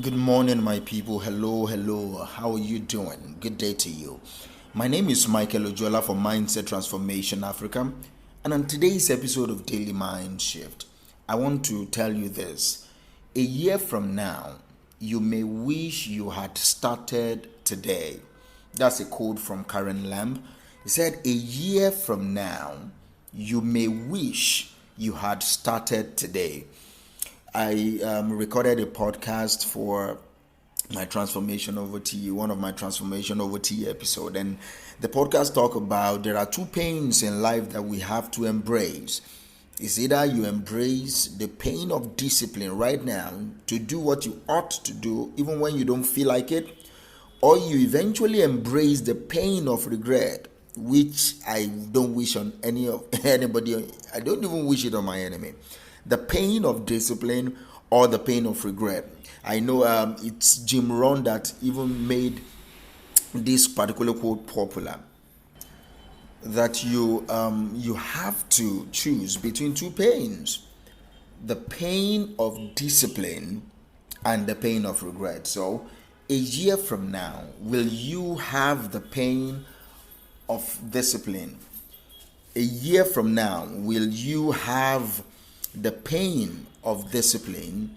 Good morning, my people. Hello, hello. How are you doing? Good day to you. My name is Michael Ojola from Mindset Transformation Africa, and on today's episode of Daily Mind Shift, I want to tell you this. A year from now, you may wish you had started today. That's a quote from Karen Lamb. He said, a year from now, you may wish you had started today. I recorded a podcast for my transformation over tea, one of my transformation over tea episode, and the podcast talk about there are two pains in life that we have to embrace. It's either you embrace the pain of discipline right now to do what you ought to do, even when you don't feel like it, or you eventually embrace the pain of regret, which I don't wish on anybody. I don't even wish it on my enemy. The pain of discipline or the pain of regret. I know it's Jim Rohn that even made this particular quote popular. That you have to choose between two pains: the pain of discipline and the pain of regret. So, a year from now, will you have the pain of discipline? A year from now, will you have the pain of discipline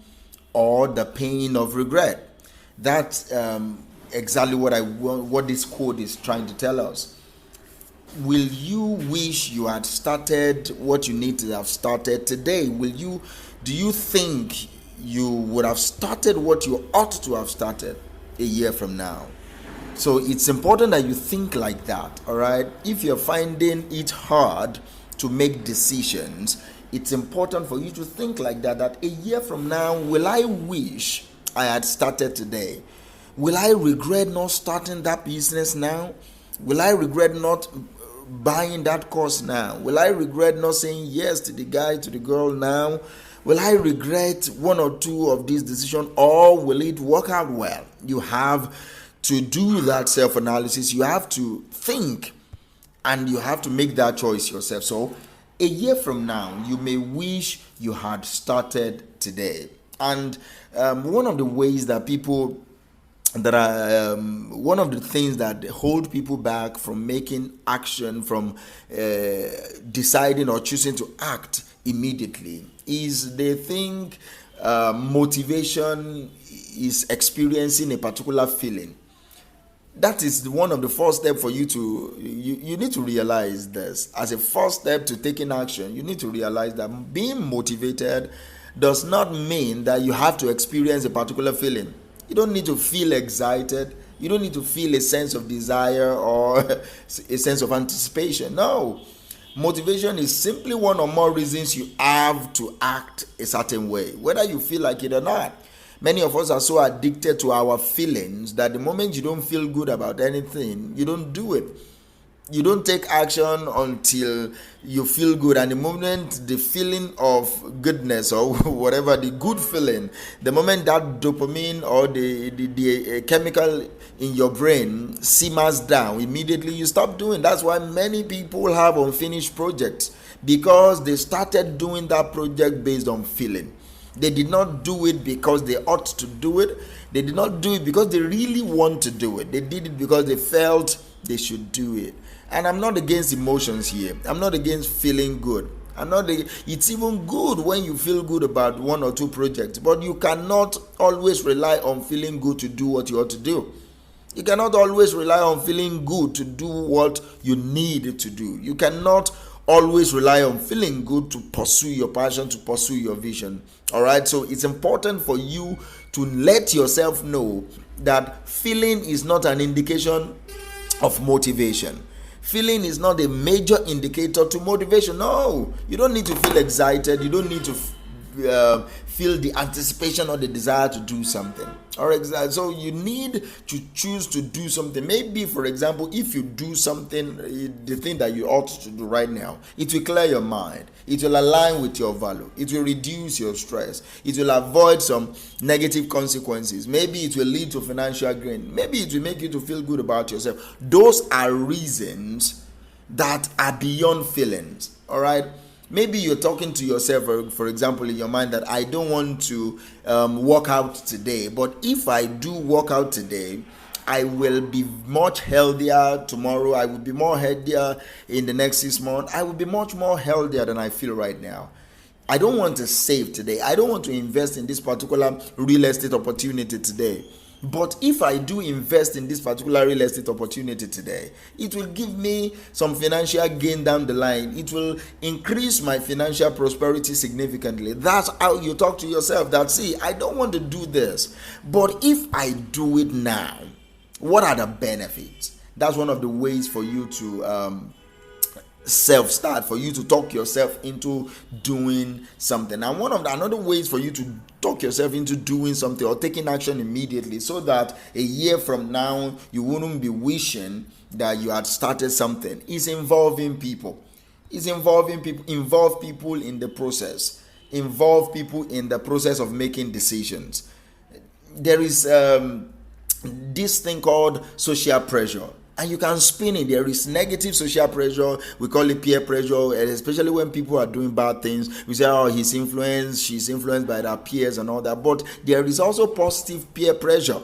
or the pain of regret? That's exactly what this quote is trying to tell us. Will you wish you had started what you need to have started today? Do you think you would have started what you ought to have started a year from now? So it's important that you think like that, all right? If you're finding it hard to make decisions, it's important for you to think like that a year from now, will I wish I had started today? Will I regret not starting that business now? Will I regret not buying that course now? Will I regret not saying yes to the guy, to the girl now? Will I regret one or two of these decisions, or will it work out well? You have to do that self-analysis. You have to think, and you have to make that choice yourself. So a year from now, you may wish you had started today. And one of the ways that one of the things that hold people back from making action, from deciding or choosing to act immediately, is they think motivation is experiencing a particular feeling. That is one of the first steps for you you need to realize this. As a first step to taking action, you need to realize that being motivated does not mean that you have to experience a particular feeling. You don't need to feel excited. You don't need to feel a sense of desire or a sense of anticipation. No. Motivation is simply one or more reasons you have to act a certain way, whether you feel like it or not. Many of us are so addicted to our feelings that the moment you don't feel good about anything, you don't do it. You don't take action until you feel good, and the moment the feeling of goodness or whatever, the good feeling, the moment that dopamine or the chemical in your brain simmers down, immediately you stop doing. That's why many people have unfinished projects, because they started doing that project based on feeling. They did not do it because they ought to do it. They did not do it because they really want to do it. They did it because they felt they should do it. And I'm not against emotions here. I'm not against feeling good. It's even good when you feel good about one or two projects, but you cannot always rely on feeling good to do what you ought to do. You cannot always rely on feeling good to do what you need to do. You cannot always rely on feeling good to pursue your passion, to pursue your vision. All right, so it's important for you to let yourself know that feeling is not an indication of motivation. Feeling is not a major indicator to motivation. No, you don't need to feel excited. You don't need to feel the anticipation or the desire to do something. All right, so you need to choose to do something. Maybe, for example, if you do something, the thing that you ought to do right now, it will clear your mind. It will align with your value. It will reduce your stress. It will avoid some negative consequences. Maybe it will lead to financial gain. Maybe it will make you to feel good about yourself. Those are reasons that are beyond feelings. All right. Maybe you're talking to yourself, for example, in your mind that I don't want to work out today, but if I do work out today, I will be much healthier tomorrow. I will be more healthier in the next 6 months. I will be much more healthier than I feel right now. I don't want to save today. I don't want to invest in this particular real estate opportunity today. But if I do invest in this particular real estate opportunity today, it will give me some financial gain down the line. It will increase my financial prosperity significantly. That's how you talk to yourself that, see, I don't want to do this, but if I do it now, what are the benefits? That's one of the ways for you to self-start, for you to talk yourself into doing something. And another ways for you to talk yourself into doing something or taking action immediately, so that a year from now you wouldn't be wishing that you had started something, is involving people. Involve people in the process. Involve people in the process of making decisions. There is this thing called social pressure, and you can spin it. There is negative social pressure. We call it peer pressure, and especially when people are doing bad things, we say, oh, she's influenced by their peers and all that. But there is also positive peer pressure.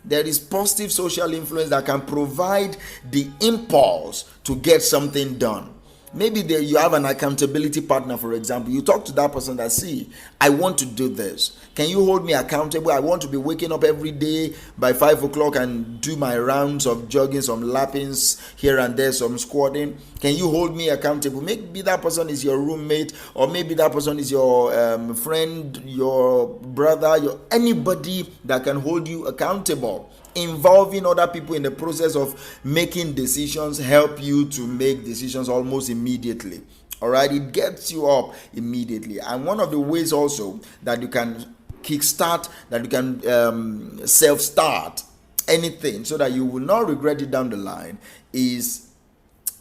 There is positive social influence that can provide the impulse to get something done. Maybe you have an accountability partner, for example. You talk to that person that, see, I want to do this. Can you hold me accountable? I want to be waking up every day by 5 o'clock and do my rounds of jogging, some lappings here and there, some squatting. Can you hold me accountable? Maybe that person is your roommate, or maybe that person is your friend, your brother, anybody that can hold you accountable. Involving other people in the process of making decisions help you to make decisions almost immediately. All right, it gets you up immediately. And one of the ways also that you can kickstart, that you can self-start anything so that you will not regret it down the line, is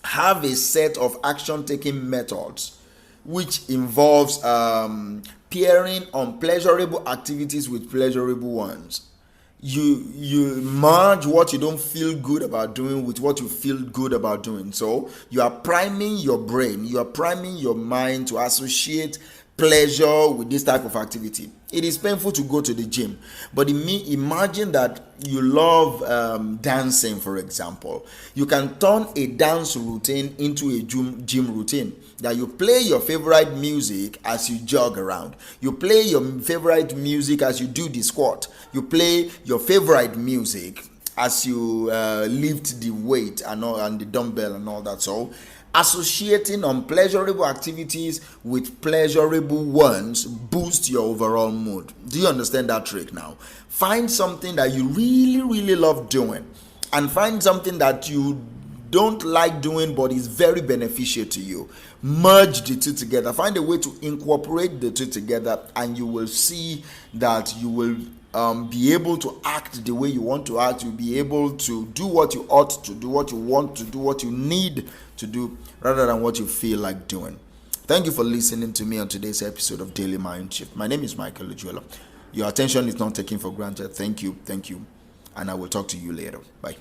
have a set of action-taking methods, which involves pairing unpleasurable activities with pleasurable ones. You merge what you don't feel good about doing with what you feel good about doing. So you are priming your brain, you are priming your mind to associate pleasure with this type of activity. It is painful to go to the gym, but imagine that you love dancing, for example. You can turn a dance routine into a gym routine. That you play your favorite music as you jog around. You play your favorite music as you do the squat. You play your favorite music as you lift the weight and the dumbbell and all that. So associating unpleasurable activities with pleasurable ones boosts your overall mood. Do you understand that trick now? Find something that you really, really love doing, and find something that you don't like doing but is very beneficial to you. Merge the two together. Find a way to incorporate the two together, and you will see that you will be able to act the way you want to act. You'll be able to do what you ought to do, what you want to do, what you need to do, rather than what you feel like doing. Thank you for listening to me on today's episode of Daily Mind Shift. My name is Michael Ojuela. Your attention is not taken for granted. Thank you, and I will talk to you later. Bye.